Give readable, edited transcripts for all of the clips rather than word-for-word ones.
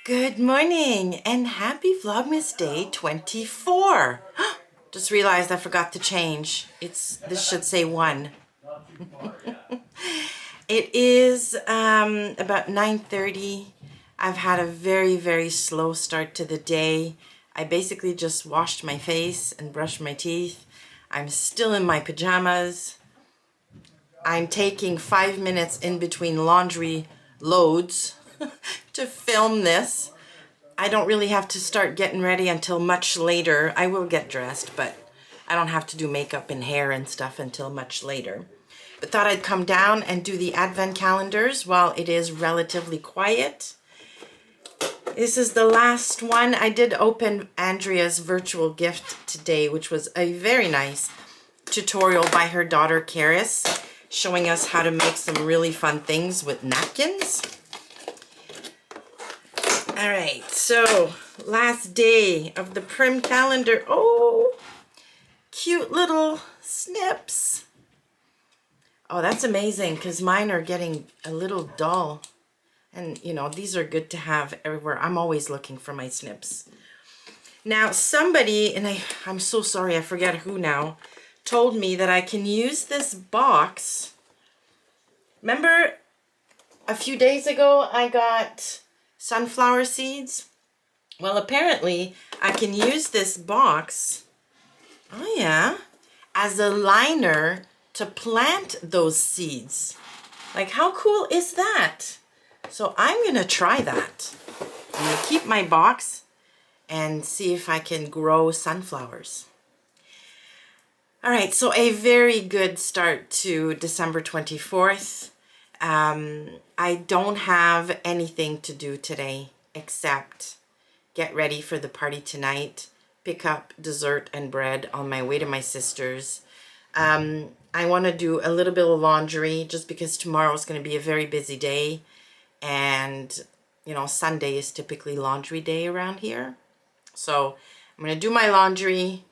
Good morning and happy Vlogmas Day 24. Just realized I forgot to change. This should say 1. It is about 9:30. I've had a very slow start to the day. I basically just washed my face and brushed my teeth. I'm still in my pajamas. I'm taking 5 minutes in between laundry loads to film this. I don't really have to start getting ready until much later. I will get dressed, but I don't have to do makeup and hair and stuff until much later. But thought I'd come down and do the advent calendars while it is relatively quiet. This is the last one. I did open Andrea's virtual gift today, which was a very nice tutorial by her daughter, Karis, showing us how to make some really fun things with napkins. All right, so last day of the Prim calendar. Oh, cute little snips. Oh, that's amazing because mine are getting a little dull. And, you know, these are good to have everywhere. I'm always looking for my snips. Now, somebody, and I'm so sorry, I forget who now, told me that I can use this box. Remember a few days ago I got sunflower seeds? Well, apparently I can use this box, oh yeah, as a liner to plant those seeds. Like, how cool is that? So I'm gonna try that. I'm gonna keep my box and see if I can grow sunflowers. All right, so a very good start to December 24th. I don't have anything to do today except get ready for the party tonight, pick up dessert and bread on my way to my sister's. I want to do a little bit of laundry just because tomorrow is going to be a very busy day, and you know, Sunday is typically laundry day around here. So I'm going to do my laundry.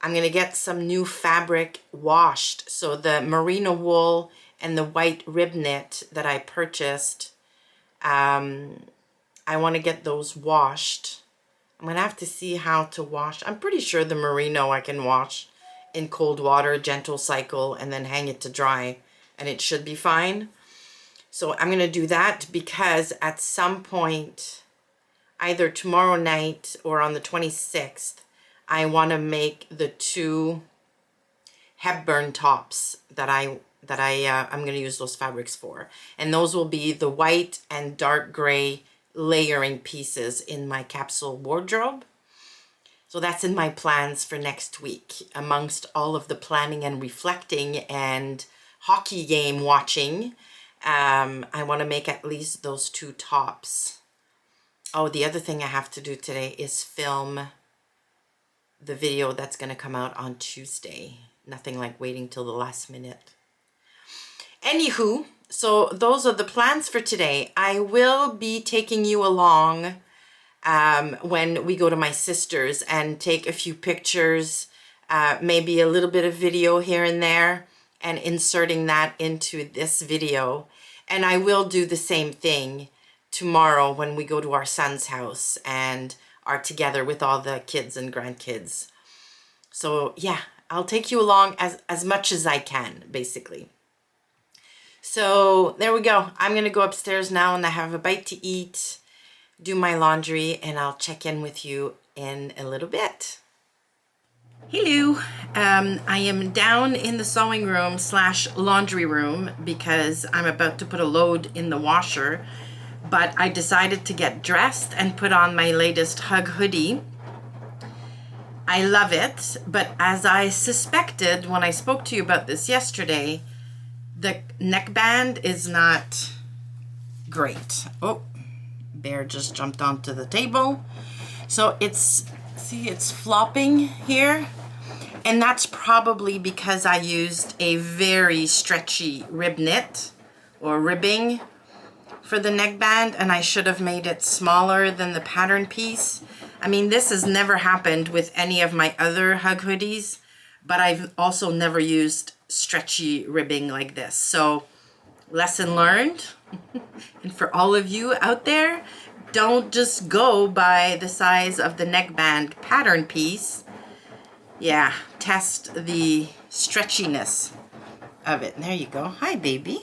I'm going to get some new fabric washed. So the merino wool and the white rib knit that I purchased, I want to get those washed. I'm going to have to see how to wash. I'm pretty sure the merino I can wash in cold water, gentle cycle, and then hang it to dry, and it should be fine. So I'm going to do that because at some point, either tomorrow night or on the 26th, I want to make the 2 Hepburn tops that I'm going to use those fabrics for. And those will be the white and dark gray layering pieces in my capsule wardrobe. So that's in my plans for next week. Amongst all of the planning and reflecting and hockey game watching, I want to make at least those 2 tops. Oh, the other thing I have to do today is film the video that's going to come out on Tuesday. Nothing like waiting till the last minute. Anywho, so those are the plans for today. I will be taking you along when we go to my sister's and take a few pictures, maybe a little bit of video here and there, and inserting that into this video. And I will do the same thing tomorrow when we go to our son's house and are together with all the kids and grandkids. So yeah, I'll take you along as much as I can, basically. So there we go. I'm going to go upstairs now and I have a bite to eat, do my laundry, and I'll check in with you in a little bit. Hello. I am down in the sewing room / laundry room because I'm about to put a load in the washer, but I decided to get dressed and put on my latest Hug hoodie. I love it, but as I suspected when I spoke to you about this yesterday, the neckband is not great. Oh, Bear just jumped onto the table. So it's flopping here. And that's probably because I used a very stretchy rib knit or ribbing for the neckband, and I should have made it smaller than the pattern piece. I mean, this has never happened with any of my other Hug hoodies, but I've also never used stretchy ribbing like this. So lesson learned. And for all of you out there, don't just go by the size of the neckband pattern piece. Yeah, test the stretchiness of it. There you go. Hi, baby.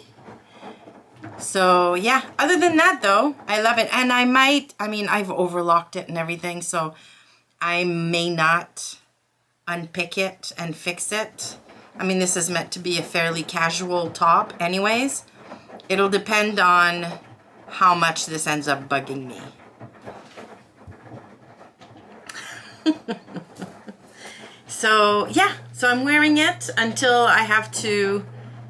So yeah, other than that though, I love it. And I've overlocked it and everything, so I may not unpick it and fix it. I mean, this is meant to be a fairly casual top anyways. It'll depend on how much this ends up bugging me. So yeah, so I'm wearing it until I have to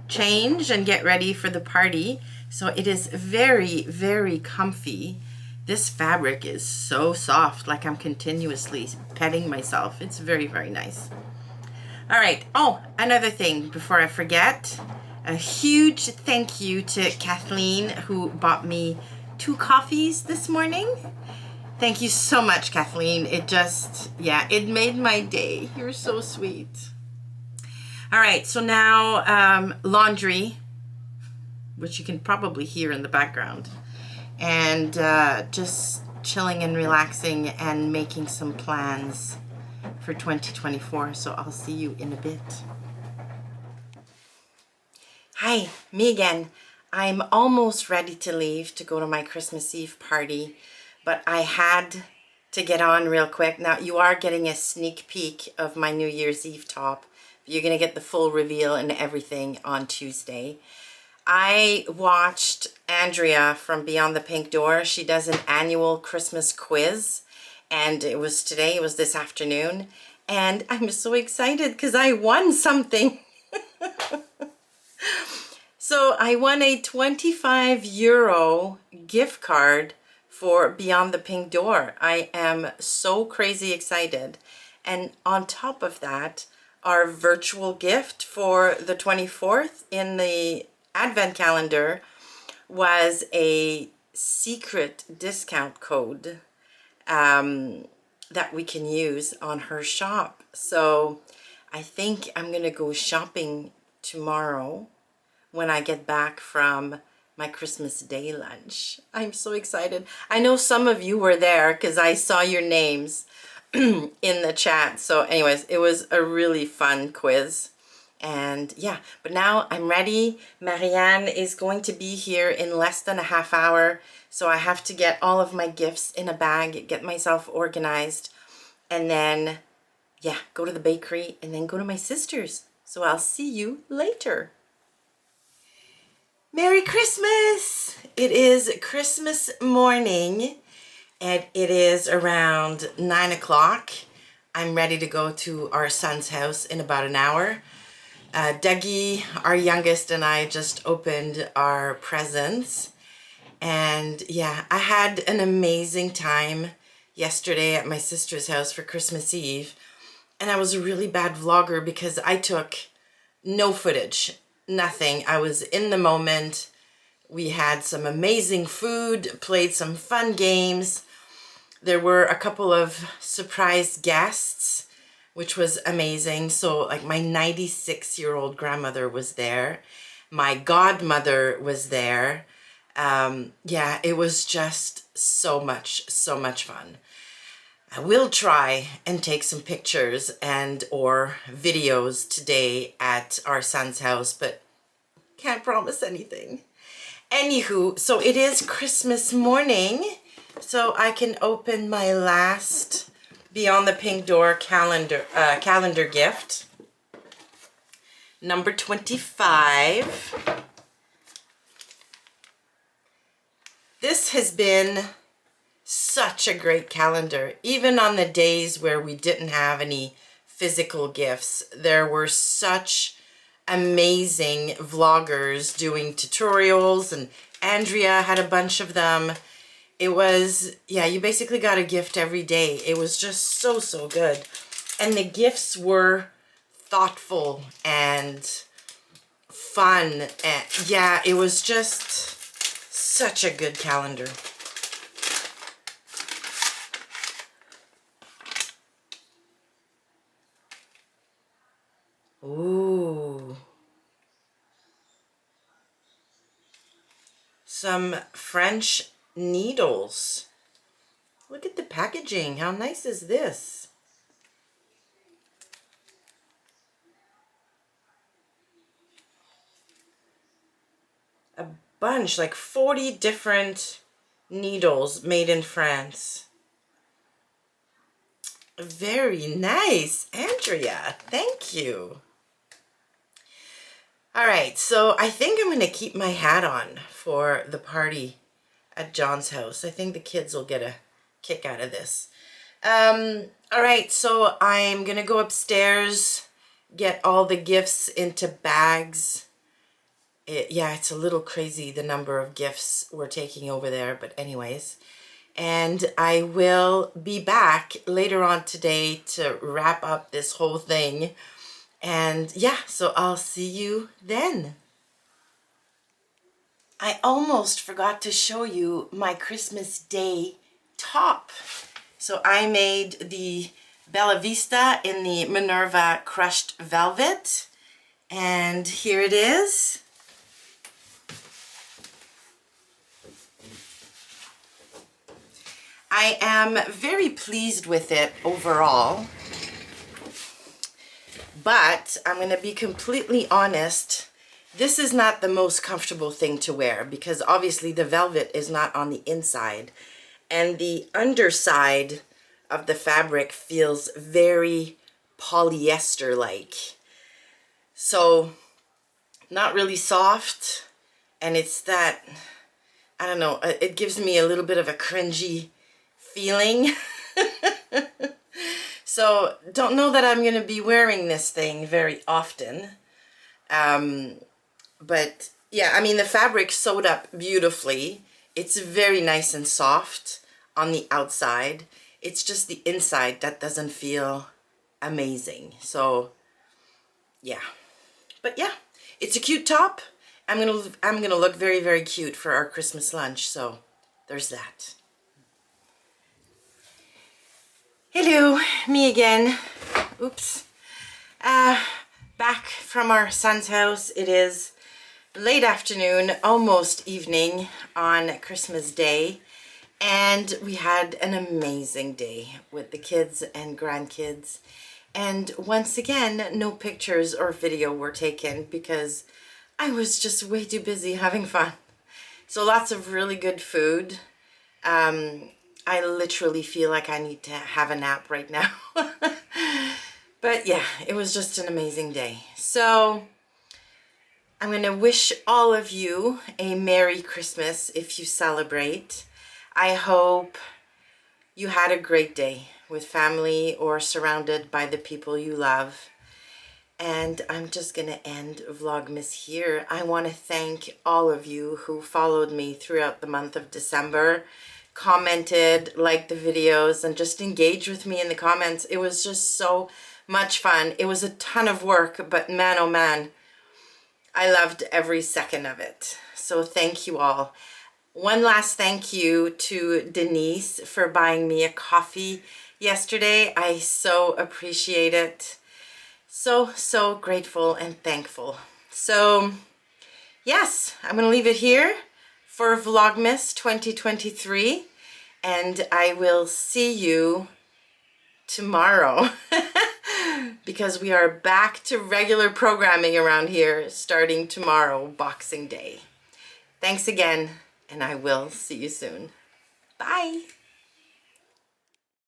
change and get ready for the party. So it is very, very comfy. This fabric is so soft, like I'm continuously petting myself. It's very, very nice. All right. Oh, another thing before I forget, a huge thank you to Kathleen who bought me 2 coffees this morning. Thank you so much, Kathleen. It just, yeah, it made my day. You're so sweet. All right, so now laundry, which you can probably hear in the background, and just chilling and relaxing and making some plans for 2024. So I'll see you in a bit. Hi, me again. I'm almost ready to leave to go to my Christmas Eve party, but I had to get on real quick. Now, you are getting a sneak peek of my New Year's Eve top. You're going to get the full reveal and everything on Tuesday. I watched Andrea from Beyond the Pink Door. She does an annual Christmas quiz, and it was this afternoon, and I'm so excited because I won something. So I won a 25 euro gift card for Beyond the Pink Door. I am so crazy excited. And on top of that, our virtual gift for the 24th in the Advent calendar was a secret discount code that we can use on her shop. So I think I'm gonna go shopping tomorrow when I get back from my Christmas Day lunch. I'm so excited. I know some of you were there because I saw your names in the chat. So anyways, it was a really fun quiz. And yeah, but now I'm ready. Marianne is going to be here in less than a half hour. So I have to get all of my gifts in a bag, get myself organized, and then, yeah, go to the bakery and then go to my sister's. So I'll see you later. Merry Christmas! It is Christmas morning and it is around 9 o'clock. I'm ready to go to our son's house in about an hour. Dougie, our youngest, and I just opened our presents. And yeah, I had an amazing time yesterday at my sister's house for Christmas Eve. And I was a really bad vlogger because I took no footage. Nothing. I was in the moment. We had some amazing food, played some fun games. There were a couple of surprise guests, which was amazing. So like my 96-year-old grandmother was there. My godmother was there. Yeah, it was just so much fun. I will try and take some pictures and or videos today at our son's house, but can't promise anything. Anywho, so it is Christmas morning, so I can open my last Beyond the Pink Door calendar gift. Number 25. This has been such a great calendar. Even on the days where we didn't have any physical gifts, there were such amazing vloggers doing tutorials, and Andrea had a bunch of them. It was, yeah, you basically got a gift every day. It was just so good. And the gifts were thoughtful and fun. And yeah, it was just such a good calendar. Ooh. Some French needles. Look at the packaging. How nice is this? A bunch, like 40 different needles made in France. Very nice, Andrea. Thank you. All right, so I think I'm going to keep my hat on for the party at John's house. I think the kids will get a kick out of this. All right, so I'm going to go upstairs, get all the gifts into bags. Yeah, it's a little crazy, the number of gifts we're taking over there, but anyways. And I will be back later on today to wrap up this whole thing. And yeah, so I'll see you then. I almost forgot to show you my Christmas Day top. So I made the Bella Vista in the Minerva crushed velvet. And here it is. I am very pleased with it overall, but I'm going to be completely honest, this is not the most comfortable thing to wear because obviously the velvet is not on the inside and the underside of the fabric feels very polyester-like. So not really soft, and it's that, I don't know, it gives me a little bit of a cringy feeling. So don't know that I'm going to be wearing this thing very often. But yeah, I mean, the fabric sewed up beautifully. It's very nice and soft on the outside. It's just the inside that doesn't feel amazing. So yeah, but yeah, it's a cute top. I'm gonna look very, very cute for our Christmas lunch. So there's that. Hello, me again. Oops. Back from our son's house. It is late afternoon, almost evening on Christmas Day. And we had an amazing day with the kids and grandkids. And once again, no pictures or video were taken because I was just way too busy having fun. So lots of really good food. I literally feel like I need to have a nap right now. But yeah, it was just an amazing day. So I'm going to wish all of you a Merry Christmas if you celebrate. I hope you had a great day with family or surrounded by the people you love. And I'm just going to end Vlogmas here. I want to thank all of you who followed me throughout the month of December, commented, liked the videos, and just engaged with me in the comments. It was just so much fun. It was a ton of work, but man, oh man, I loved every second of it. So thank you all. One last thank you to Denise for buying me a coffee yesterday. I so appreciate it. So grateful and thankful. So yes, I'm going to leave it here for Vlogmas 2023, and I will see you tomorrow because we are back to regular programming around here starting tomorrow, Boxing Day. Thanks again, and I will see you soon. Bye.